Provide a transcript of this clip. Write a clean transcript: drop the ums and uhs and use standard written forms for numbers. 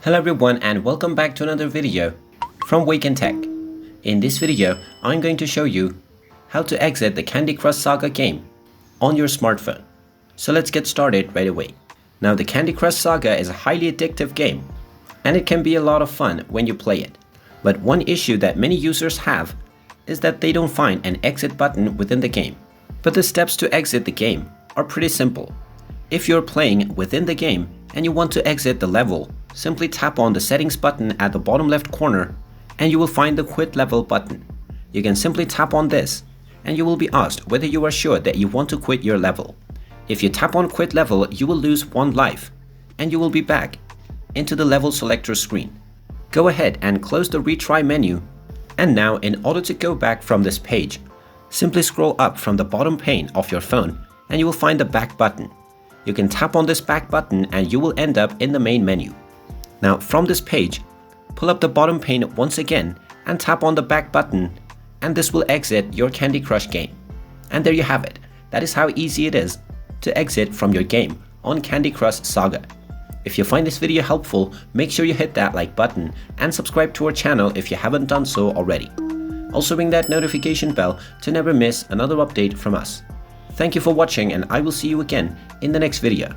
Hello everyone and welcome back to another video from Wake&Tech. In this video, I'm going to show you how to exit the Candy Crush Saga game on your smartphone. So let's get started right away. Now the Candy Crush Saga is a highly addictive game and it can be a lot of fun when you play it. But one issue that many users have is that they don't find an exit button within the game. But the steps to exit the game are pretty simple. If you're playing within the game and you want to exit the level, simply tap on the settings button at the bottom left corner and you will find the quit level button. You can simply tap on this and you will be asked whether you are sure that you want to quit your level. If you tap on quit level, you will lose 1 life and you will be back into the level selector screen. Go ahead and close the retry menu, and now in order to go back from this page, simply scroll up from the bottom pane of your phone and you will find the back button. You can tap on this back button and you will end up in the main menu. Now from this page, pull up the bottom pane once again and tap on the back button, and this will exit your Candy Crush game. And there you have it. That is how easy it is to exit from your game on Candy Crush Saga. If you find this video helpful, make sure you hit that like button and subscribe to our channel if you haven't done so already. Also ring that notification bell to never miss another update from us. Thank you for watching and I will see you again in the next video.